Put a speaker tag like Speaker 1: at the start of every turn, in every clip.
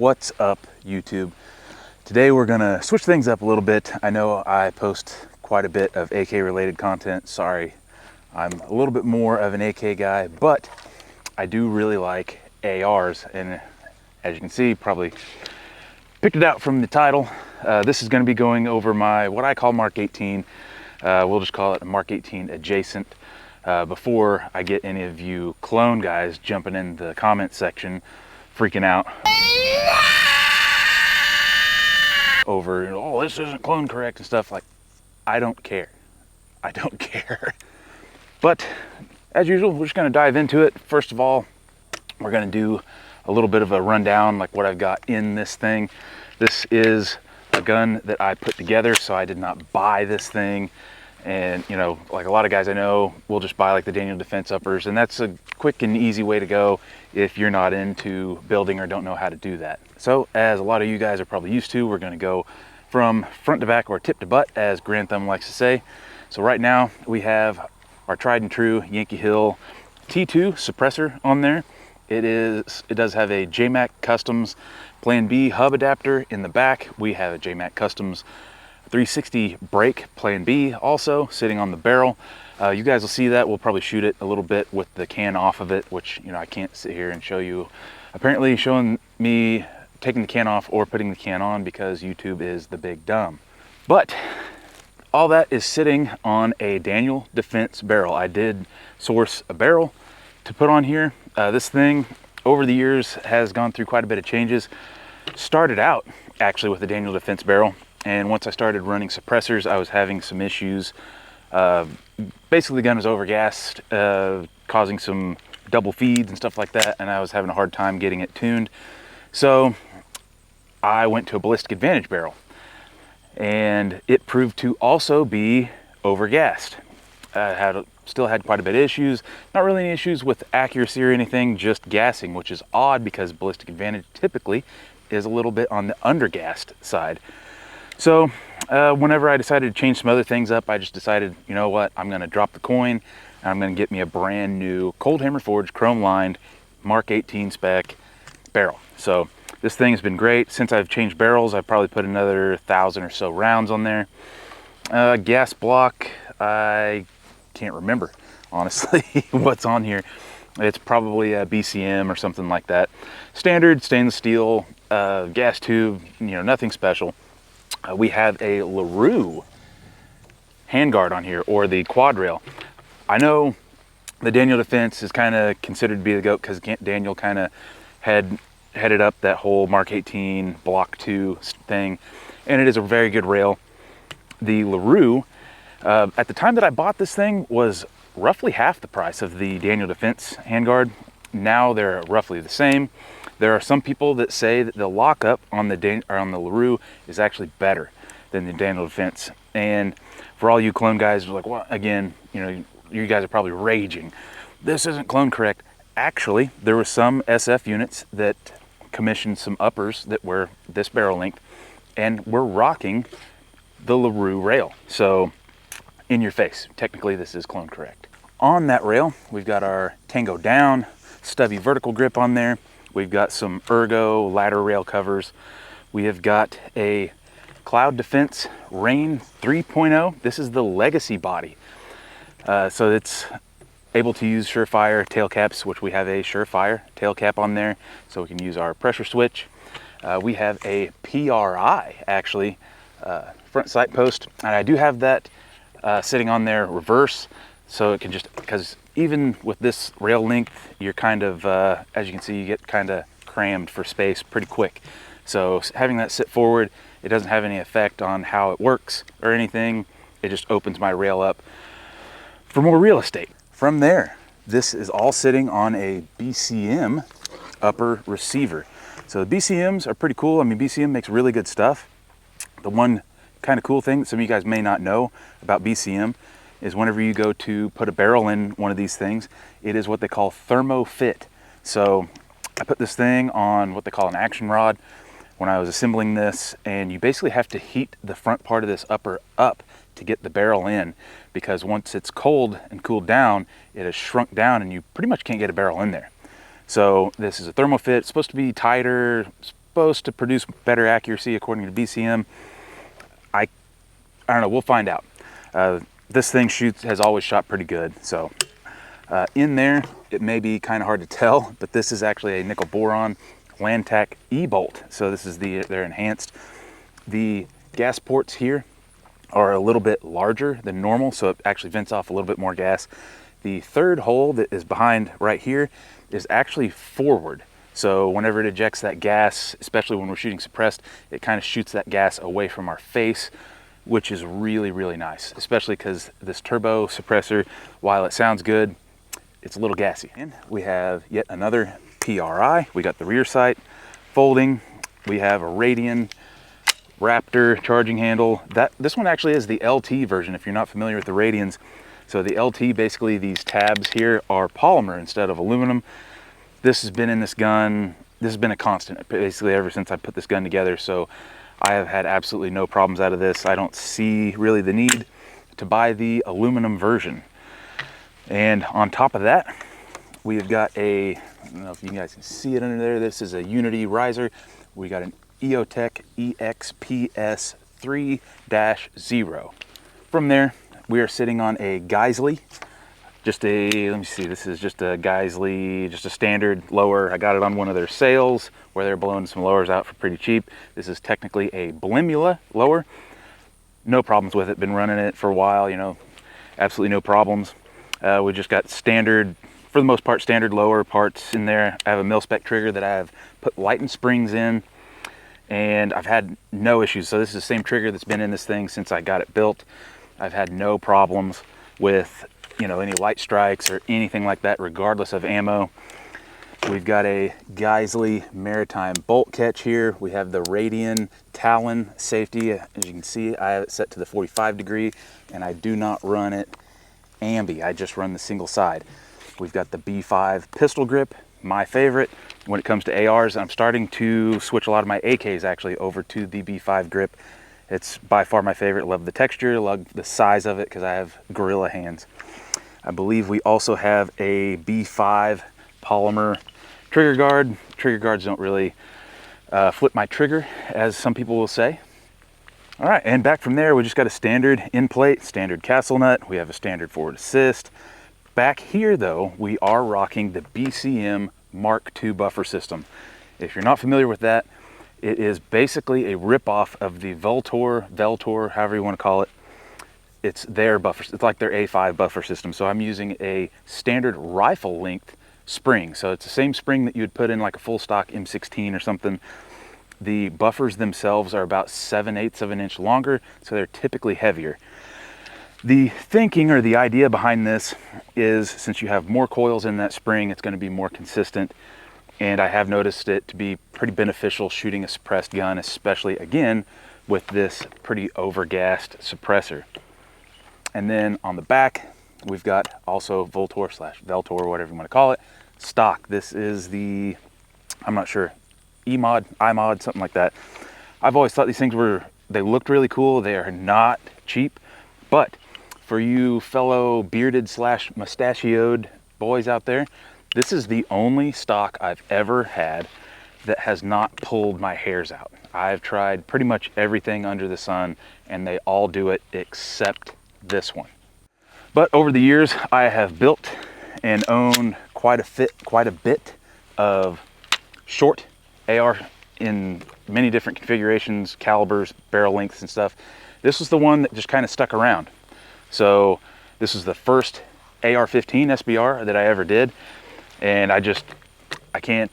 Speaker 1: What's up, YouTube? Today we're gonna switch things up a little bit. I know I post quite a bit of AK related content. Sorry, I'm a little bit more of an AK guy, but I do really like ARs, and as you can see, probably picked it out from the title. This is going to be going over my what I call Mark 18. We'll just call it a Mark 18 adjacent. Before I get any of you clone guys jumping in the comment section freaking out over, oh, this isn't clone correct and stuff. Like, I don't care. I don't care. But as usual, we're just going to dive into it. First of all, we're going to do a little bit of a rundown, like what I've got in this thing. This is a gun that I put together, so I did not buy this thing. And, you know, like a lot of guys I know will just buy like the Daniel Defense uppers, and that's a quick and easy way to go if you're not into building or don't know how to do that. So, as a lot of you guys are probably used to, we're going to go from front to back, or tip to butt, as Grand Thumb likes to say. So right now we have our tried and true Yankee Hill T2 suppressor on there. It does have a JMac Customs Plan B hub adapter in the back. We have a JMac Customs 360 brake Plan B also sitting on the barrel. You guys will see that. We'll probably shoot it a little bit with the can off of it, which, you know, I can't sit here and show you. Apparently showing me taking the can off or putting the can on, because YouTube is the big dumb. But all that is sitting on a Daniel Defense barrel. I did source a barrel to put on here. This thing over the years has gone through quite a bit of changes. Started out actually with the Daniel Defense barrel, and once I started running suppressors, I was having some issues. Basically the gun was overgassed, causing some double feeds and stuff like that, and I was having a hard time getting it tuned. So I went to a ballistic advantage barrel, and it proved to also be overgassed. Still had quite a bit of issues. Not really any issues with accuracy or anything, just gassing, which is odd because ballistic advantage typically is a little bit on the undergassed side. So whenever I decided to change some other things up, I just decided, you know what, I'm going to drop the coin and I'm going to get me a brand new cold hammer forged, chrome lined Mark 18 spec barrel. So this thing has been great. Since I've changed barrels, I've probably put another 1,000 or so rounds on there. Gas block, I can't remember honestly what's on here. It's probably a BCM or something like that. Standard stainless steel, gas tube, you know, nothing special. We have a LaRue handguard on here, or the quad rail. I know the Daniel Defense is kind of considered to be the GOAT because Daniel kind of headed up that whole Mark 18 Block II thing, and it is a very good rail. The LaRue, at the time that I bought this thing, was roughly half the price of the Daniel Defense handguard. Now they're roughly the same. There are some people that say that the lockup on the LaRue is actually better than the Daniel Defense. And for all you clone guys, like, well, again, you know, you guys are probably raging, this isn't clone correct. Actually, there were some SF units that commissioned some uppers that were this barrel length, and we're rocking the LaRue rail. So in your face, technically this is clone correct. On that rail, we've got our Tango down stubby vertical grip on there. We've got some Ergo ladder rail covers. We have got a Cloud Defense Rain 3.0. This is the legacy body. So it's able to use Surefire tail caps, which we have a Surefire tail cap on there, so we can use our pressure switch. We have a PRI, actually, front sight post, and I do have that sitting on there reverse, so it can just, because even with this rail length, you're kind of, as you can see, you get kind of crammed for space pretty quick. So having that sit forward, it doesn't have any effect on how it works or anything. It just opens my rail up for more real estate. From there, this is all sitting on a BCM upper receiver. So the BCMs are pretty cool. I mean, BCM makes really good stuff. The one kind of cool thing that some of you guys may not know about BCM is whenever you go to put a barrel in one of these things, it is what they call thermo fit. So I put this thing on what they call an action rod when I was assembling this, and you basically have to heat the front part of this upper up to get the barrel in, because once it's cold and cooled down, it has shrunk down and you pretty much can't get a barrel in there. So this is a thermo fit. It's supposed to be tighter, supposed to produce better accuracy according to BCM. I don't know, we'll find out. This thing has always shot pretty good. So in there, it may be kind of hard to tell, but this is actually a nickel boron Landtac E-bolt. So this is they're enhanced. The gas ports here are a little bit larger than normal, so it actually vents off a little bit more gas. The third hole that is behind right here is actually forward. So whenever it ejects that gas, especially when we're shooting suppressed, it kind of shoots that gas away from our face, which is really, really nice, especially because this turbo suppressor, while it sounds good, it's a little gassy. And we have yet another PRI. We got the rear sight folding. We have a Radian Raptor charging handle. This one actually is the LT version if you're not familiar with the Radians. So the LT, basically these tabs here are polymer instead of aluminum. This has been in this gun, this has been a constant basically ever since I put this gun together. So I have had absolutely no problems out of this. I don't see really the need to buy the aluminum version. And on top of that, we've got I don't know if you guys can see it under there. This is a Unity riser. We got an EOTech EXPS 3-0. From there, we are sitting on a Geisley. Let me see, this is just a Geisley, just a standard lower. I got it on one of their sales where they're blowing some lowers out for pretty cheap. This is technically a Blimula lower. No problems with it, been running it for a while, you know, absolutely no problems. We just got standard, for the most part, standard lower parts in there. I have a mil-spec trigger that I have put lightened springs in, and I've had no issues. So this is the same trigger that's been in this thing since I got it built. I've had no problems with, you know, any light strikes or anything like that, regardless of ammo. We've got a Geisley Maritime bolt catch here. We have the Radian Talon safety. As you can see, I have it set to the 45 degree, and I do not run it ambi. I just run the single side. We've got the B5 pistol grip, my favorite when it comes to ARs. I'm starting to switch a lot of my AKs actually over to the B5 grip. It's by far my favorite. Love the texture, love the size of it because I have gorilla hands. I believe we also have a B5 polymer trigger guard. Trigger guards don't really flip my trigger, as some people will say. All right, and back from there, we just got a standard end plate, standard castle nut. We have a standard forward assist. Back here though, we are rocking the BCM Mark II buffer system. If you're not familiar with that, it is basically a ripoff of the Veltor, however you want to call it. It's their buffer, it's like their A5 buffer system. So I'm using a standard rifle length spring. So it's the same spring that you would put in like a full stock M16 or something. The buffers themselves are about 7/8 of an inch longer, so they're typically heavier. The thinking or the idea behind this is, since you have more coils in that spring, it's going to be more consistent. And I have noticed it to be pretty beneficial shooting a suppressed gun, especially again with this pretty overgassed suppressor. And then on the back, we've got also Veltor, whatever you want to call it, stock. This is the, I'm not sure, iMod, something like that. I've always thought these things they looked really cool. They are not cheap, but for you fellow bearded / mustachioed boys out there, this is the only stock I've ever had that has not pulled my hairs out. I've tried pretty much everything under the sun and they all do it except this one. But over the years, I have built and owned quite a bit of short AR in many different configurations, calibers, barrel lengths and stuff. This was the one that just kind of stuck around. So this is the first AR-15 SBR that I ever did. And I can't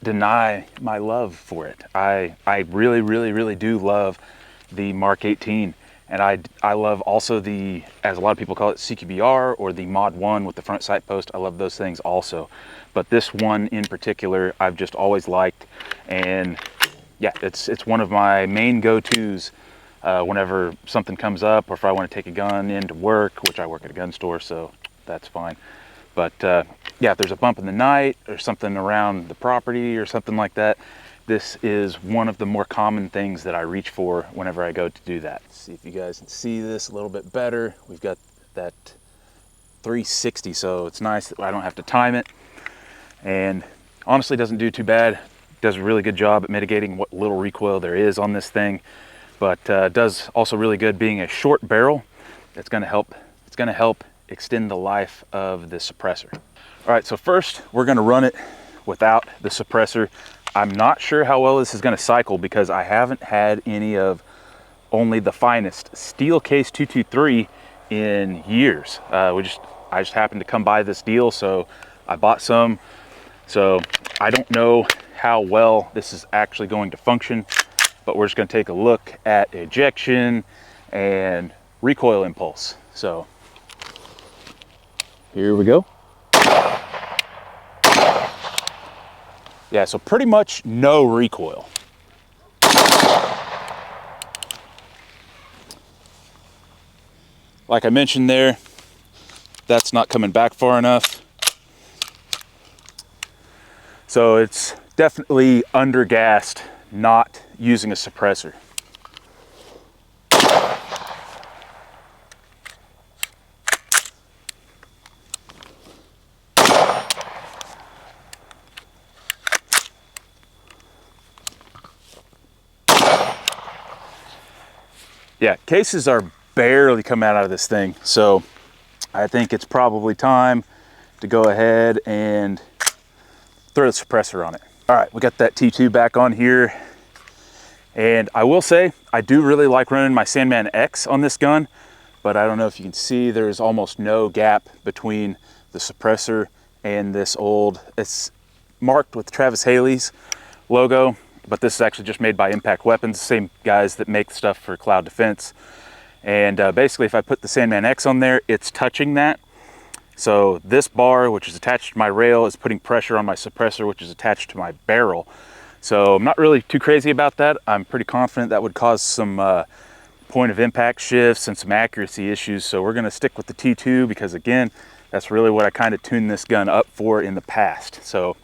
Speaker 1: deny my love for it. I really do love the Mark 18. And I love also the, as a lot of people call it, CQBR or the Mod 1 with the front sight post. I love those things also. But this one in particular, I've just always liked. And yeah, it's one of my main go-tos whenever something comes up, or if I want to take a gun into work, which I work at a gun store, so that's fine. But yeah, if there's a bump in the night or something around the property or something like that, this is one of the more common things that I reach for whenever I go to do that. Let's see if you guys can see this a little bit better. We've got that 360, so it's nice that I don't have to time it. And honestly, doesn't do too bad. does a really good job at mitigating what little recoil there is on this thing, but does also really good being a short barrel. It's going to help extend the life of the suppressor. All right, so first we're going to run it without the suppressor. I'm not sure how well this is going to cycle because I haven't had any of only the finest steel case 223 in years. I just happened to come by this deal, so I bought some. So I don't know how well this is actually going to function, but we're just going to take a look at ejection and recoil impulse. So here we go. Yeah, so pretty much no recoil. Like I mentioned there, that's not coming back far enough. So it's definitely undergassed, not using a suppressor. Yeah, cases are barely coming out of this thing, so I think it's probably time to go ahead and throw the suppressor on it. All right, we got that T2 back on here, and I will say I do really like running my Sandman X on this gun, but I don't know if you can see there's almost no gap between the suppressor and this old, it's marked with Travis Haley's logo, but this is actually just made by Impact Weapons, the same guys that make stuff for Cloud Defense. And basically if I put the Sandman X on there, it's touching that. So this bar, which is attached to my rail, is putting pressure on my suppressor, which is attached to my barrel. So I'm not really too crazy about that. I'm pretty confident that would cause some point of impact shifts and some accuracy issues. So we're gonna stick with the T2 because again, that's really what I kind of tuned this gun up for in the past. So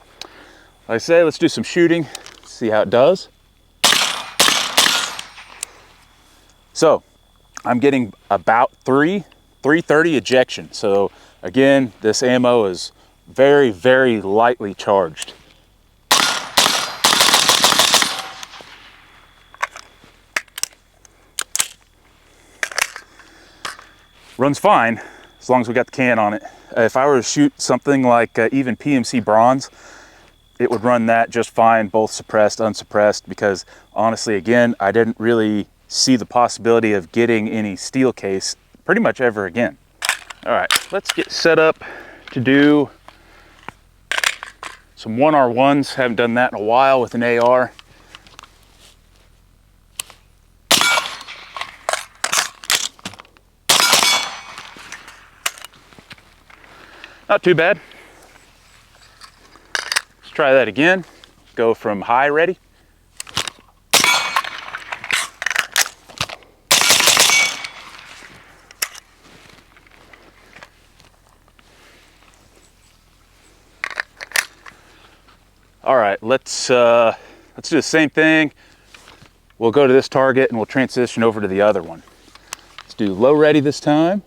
Speaker 1: like I say, let's do some shooting, see how it does. So I'm getting about 330 ejection. So again, this ammo is very, very lightly charged. Runs fine as long as we got the can on it. If I were to shoot something like even PMC bronze, it would run that just fine, both suppressed, unsuppressed, because honestly, again, I didn't really see the possibility of getting any steel case pretty much ever again. All right, let's get set up to do some 1R1s. Haven't done that in a while with an AR. Not too bad. Let's try that again. Go from high ready. All right, let's do the same thing. We'll go to this target and we'll transition over to the other one. Let's do low ready this time.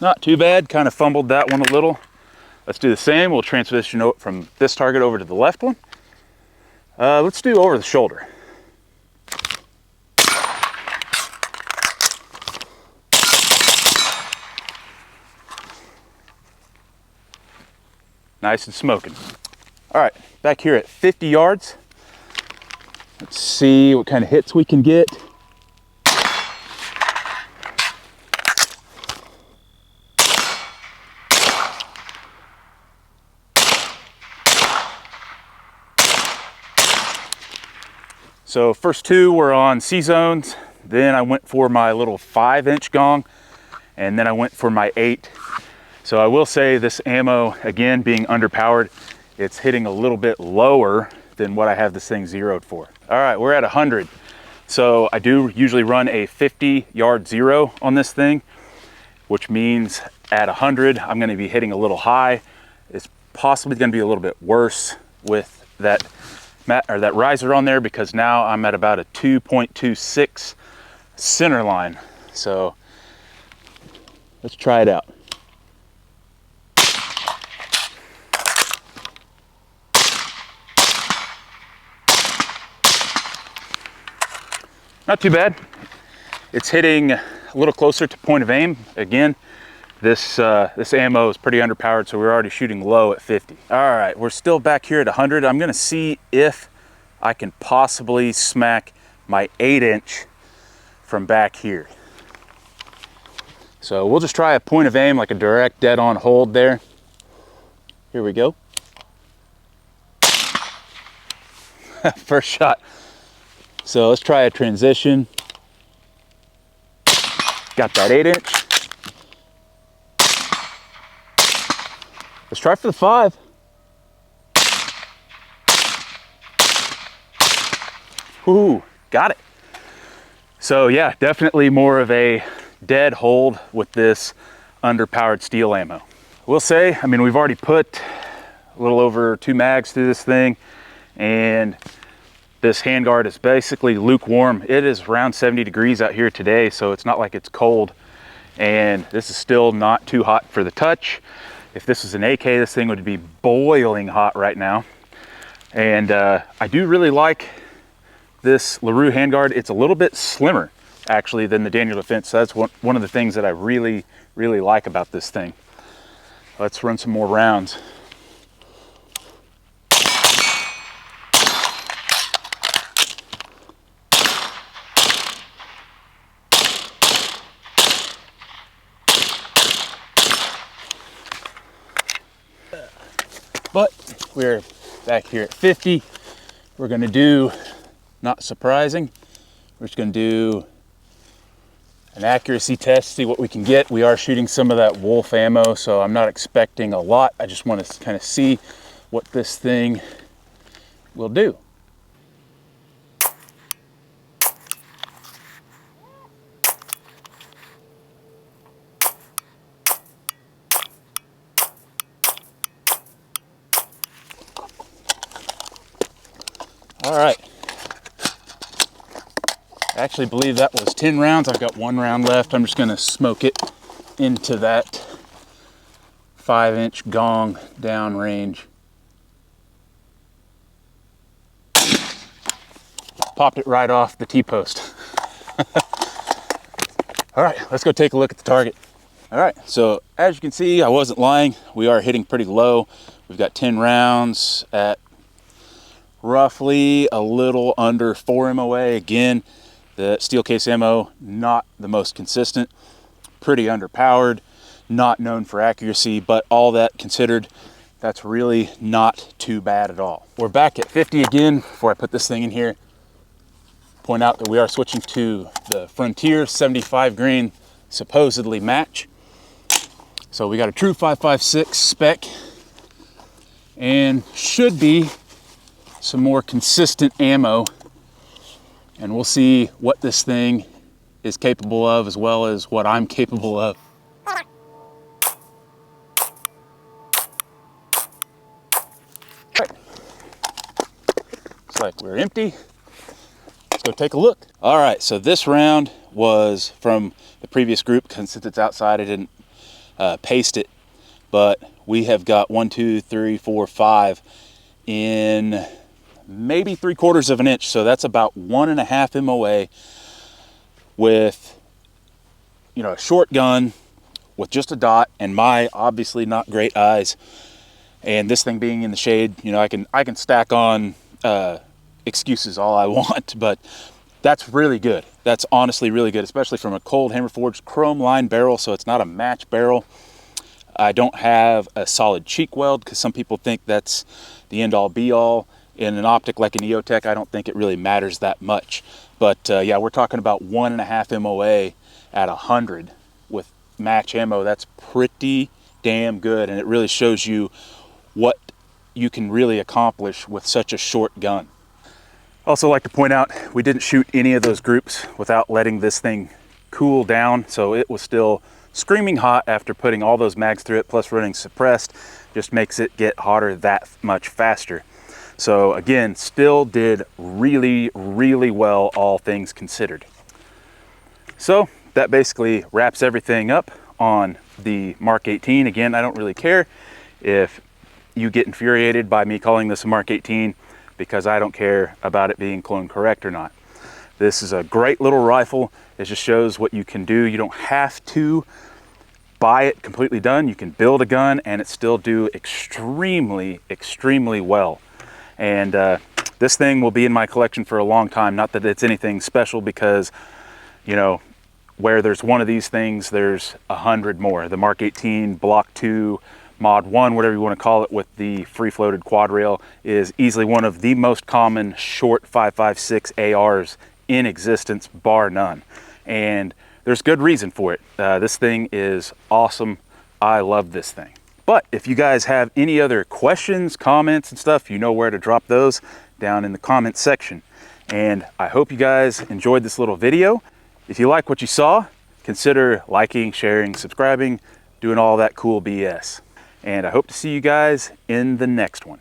Speaker 1: Not too bad, kind of fumbled that one a little. Let's do the same. We'll transition from this target over to the left one. Let's do over the shoulder. Nice and smoking. All right, back here at 50 yards. Let's see what kind of hits we can get. So first two were on C-zones, then I went for my little 5-inch gong, and then I went for my 8. So I will say this ammo, again, being underpowered, it's hitting a little bit lower than what I have this thing zeroed for. All right, we're at 100. So I do usually run a 50-yard zero on this thing, which means at 100, I'm gonna be hitting a little high. It's possibly gonna be a little bit worse with that riser on there because now I'm at about a 2.26 center line. So Let's try it out. Not too bad. It's hitting a little closer to point of aim. Again, this ammo is pretty underpowered, so we're already shooting low at 50. All right, we're still back here at 100. I'm gonna see if I can possibly smack my 8-inch from back here. So we'll just try a point of aim, like a direct dead on hold there. Here we go. First shot. So let's try a transition. Got that 8-inch. Let's try for the 5. Ooh, got it. So yeah, definitely more of a dead hold with this underpowered steel ammo. We'll say, I mean, we've already put a little over 2 mags through this thing, and this handguard is basically lukewarm. It is around 70 degrees out here today, so it's not like it's cold, and this is still not too hot for the touch. If this was an AK, this thing would be boiling hot right now. And I do really like this LaRue handguard. It's a little bit slimmer actually than the Daniel Defense. So that's one of the things that I really like about this thing. Let's run some more rounds. But we're back here at 50. We're gonna do, not surprising, we're just gonna do an accuracy test, see what we can get. We are shooting some of that Wolf ammo, so I'm not expecting a lot. I just want to kind of see what this thing will do. All right. I actually believe that was 10 rounds. I've got 1 round left. I'm just gonna smoke it into that 5-inch gong downrange. Popped it right off the T-post. All right, let's go take a look at the target. All right, so as you can see, I wasn't lying. We are hitting pretty low. We've got 10 rounds at roughly a little under 4 MOA. Again, the steel case ammo, not the most consistent, pretty underpowered, not known for accuracy, but all that considered, that's really not too bad at all. We're back at 50 again. Before I put this thing in here, point out that we are switching to the Frontier 75 grain supposedly match. So we got a true 5.56 spec and should be some more consistent ammo, and we'll see what this thing is capable of as well as what I'm capable of. Right. Looks like we're empty. Let's go take a look. All right, so this round was from the previous group. Since it's outside, I didn't paste it, but we have got 1, 2, 3, 4, 5 in maybe 3/4 of an inch. So that's about 1.5 MOA with, you know, a short gun with just a dot and my obviously not great eyes. And this thing being in the shade, you know, I can stack on excuses all I want, but that's really good. That's honestly really good, especially from a cold hammer forged chrome line barrel. So it's not a match barrel. I don't have a solid cheek weld because some people think that's the end all be all. In an optic like an EOTech, I don't think it really matters that much. But yeah, we're talking about 1.5 MOA at 100 with match ammo. That's pretty damn good, and it really shows you what you can really accomplish with such a short gun. Also like to point out, we didn't shoot any of those groups without letting this thing cool down, so it was still screaming hot after putting all those mags through it, plus running suppressed just makes it get hotter that much faster. So again, still did really well, all things considered. So that basically wraps everything up on the Mark 18. Again, I don't really care if you get infuriated by me calling this a Mark 18, because I don't care about it being clone correct or not. This is a great little rifle. It just shows what you can do. You don't have to buy it completely done. You can build a gun and it still do extremely, extremely well. And this thing will be in my collection for a long time. Not that it's anything special, because, you know, where there's one of these things, there's 100 more. The Mark 18 Block II Mod 1, whatever you want to call it, with the free floated quad rail, is easily one of the most common short 5.56 ARs in existence, bar none. And there's good reason for it. This thing is awesome. I love this thing. But if you guys have any other questions, comments and stuff, you know where to drop those down in the comment section. And I hope you guys enjoyed this little video. If you like what you saw, consider liking, sharing, subscribing, doing all that cool BS. And I hope to see you guys in the next one.